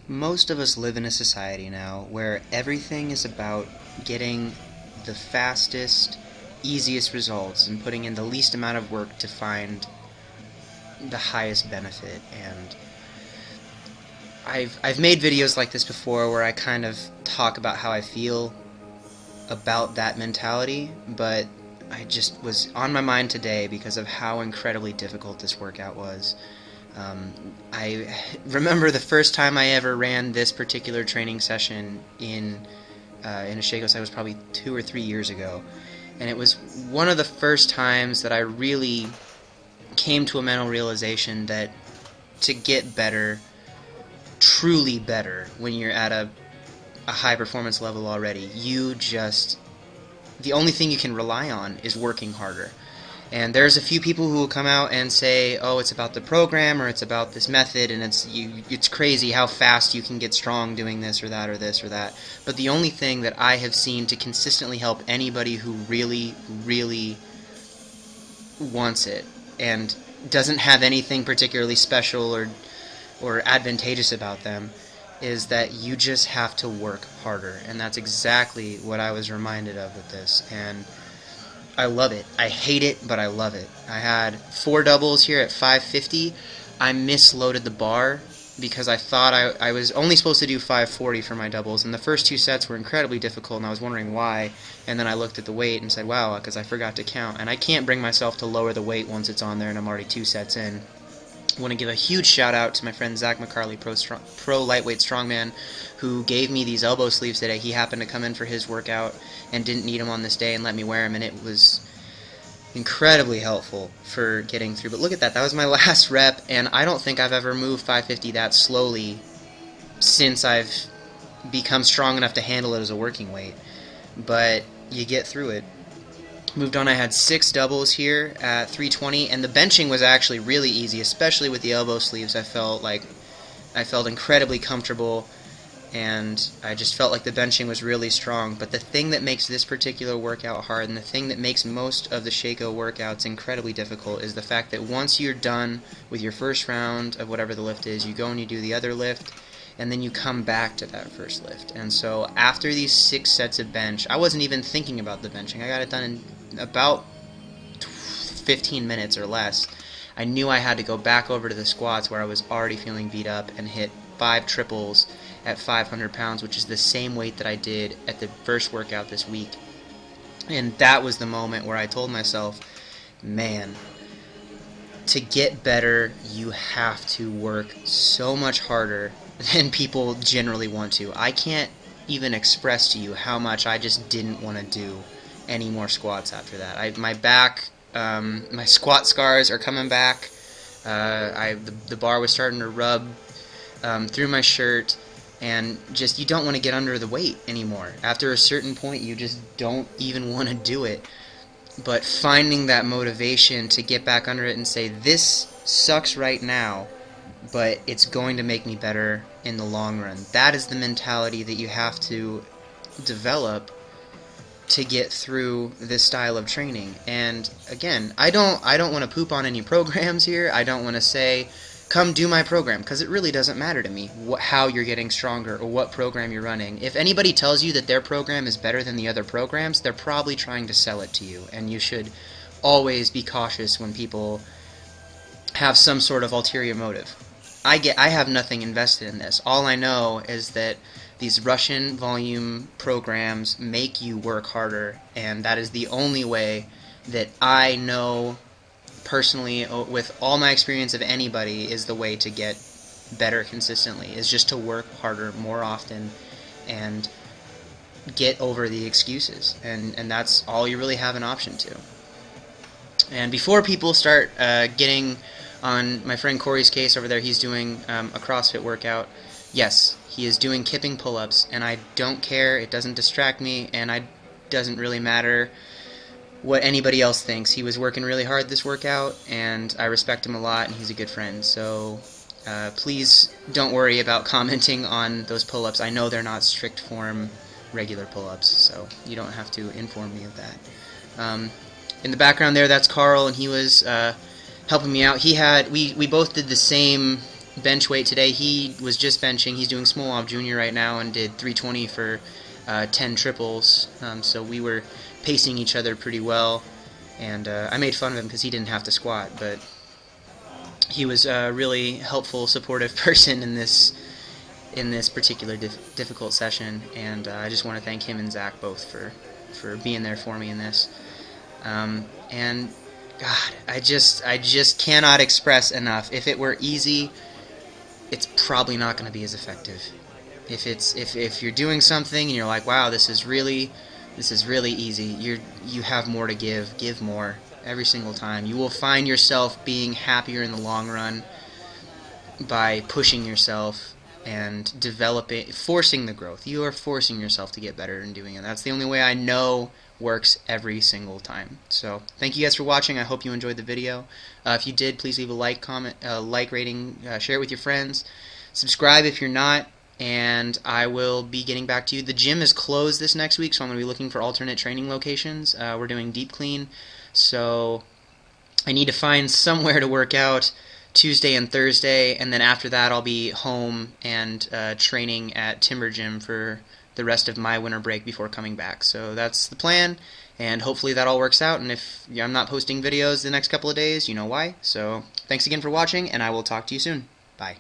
Most of us live in a society now where everything is about getting the fastest, easiest results and putting in the least amount of work to find the highest benefit. And I've made videos like this before where I kind of talk about how I feel about that mentality, but I just was on my mind today because of how incredibly difficult this workout was. I remember the first time I ever ran this particular training session in a Shako site was probably 2 or 3 years ago, and it was one of the first times that I really came to a mental realization that to get better, truly better, when you're at a high performance level already, the only thing you can rely on is working harder. And there's a few people who will come out and say, oh, it's about the program or it's about this method, and it's crazy how fast you can get strong doing this or that or this or that. But the only thing that I have seen to consistently help anybody who really, really wants it and doesn't have anything particularly special or advantageous about them is that you just have to work harder. And that's exactly what I was reminded of with this. And I love it. I hate it, but I love it. I had 4 doubles here at 550. I misloaded the bar because I thought I was only supposed to do 540 for my doubles, and the first 2 sets were incredibly difficult, and I was wondering why. And then I looked at the weight and said, wow, because I forgot to count. And I can't bring myself to lower the weight once it's on there and I'm already 2 sets in. I want to give a huge shout out to my friend Zach McCarley, pro lightweight strongman, who gave me these elbow sleeves today. He happened to come in for his workout and didn't need them on this day and let me wear them, and it was incredibly helpful for getting through. But look at that. That was my last rep, and I don't think I've ever moved 550 that slowly since I've become strong enough to handle it as a working weight. But you get through it. Moved on, I had 6 doubles here at 320, and the benching was actually really easy, especially with the elbow sleeves. I felt incredibly comfortable, and I just felt like the benching was really strong. But the thing that makes this particular workout hard, and the thing that makes most of the Shako workouts incredibly difficult, is the fact that once you're done with your first round of whatever the lift is, you go and you do the other lift, and then you come back to that first lift. And so after these 6 sets of bench, I wasn't even thinking about the benching. I got it done in about 15 minutes or less. I knew I had to go back over to the squats where I was already feeling beat up and hit 5 triples at 500 pounds, which is the same weight that I did at the first workout this week. And that was the moment where I told myself, man, to get better, you have to work so much harder than people generally want to. I can't even express to you how much I just didn't want to do any more squats after that. My back, my squat scars are coming back. The bar was starting to rub through my shirt, and just you don't want to get under the weight anymore. After a certain point, you just don't even want to do it. But finding that motivation to get back under it and say, this sucks right now, but it's going to make me better in the long run. That is the mentality that you have to develop to get through this style of training. And again, I don't want to poop on any programs here. I don't want to say, come do my program, because it really doesn't matter to me how you're getting stronger or what program you're running. If anybody tells you that their program is better than the other programs, they're probably trying to sell it to you, and you should always be cautious when people have some sort of ulterior motive. I have nothing invested in this. All I know is that these Russian volume programs make you work harder, and that is the only way that I know personally, with all my experience of anybody, is the way to get better consistently, is just to work harder more often and get over the excuses, and that's all you really have an option to. And before people start getting on my friend Corey's case over there, he's doing a CrossFit workout. Yes, he is doing kipping pull-ups, and I don't care. It doesn't distract me, and it doesn't really matter what anybody else thinks. He was working really hard this workout, and I respect him a lot, and he's a good friend. So please don't worry about commenting on those pull-ups. I know they're not strict form regular pull-ups, so you don't have to inform me of that. In the background there, that's Carl, and he was helping me out. We both did the same bench weight today. He was just benching. He's doing Smolov Junior right now and did 320 for 10 triples. So we were pacing each other pretty well, and I made fun of him because he didn't have to squat, but he was a really helpful, supportive person in this particular difficult session, and I just want to thank him and Zach both for being there for me in this. And God, I just cannot express enough. If it were easy, it's probably not going to be as effective. If you're doing something and you're like, wow, this is really easy, you have more to give. Give more every single time. You will find yourself being happier in the long run by pushing yourself and forcing the growth. You are forcing yourself to get better and doing it. That's the only way I know works every single time. So thank you guys for watching. I hope you enjoyed the video. If you did, please leave a like, comment, like, rating, share it with your friends. Subscribe if you're not, and I will be getting back to you. The gym is closed this next week, so I'm going to be looking for alternate training locations. We're doing deep clean, so I need to find somewhere to work out Tuesday and Thursday, and then after that I'll be home and training at Timber Gym for the rest of my winter break before coming back. So that's the plan, and hopefully that all works out. And if I'm not posting videos the next couple of days, you know why. So thanks again for watching, and I will talk to you soon. Bye.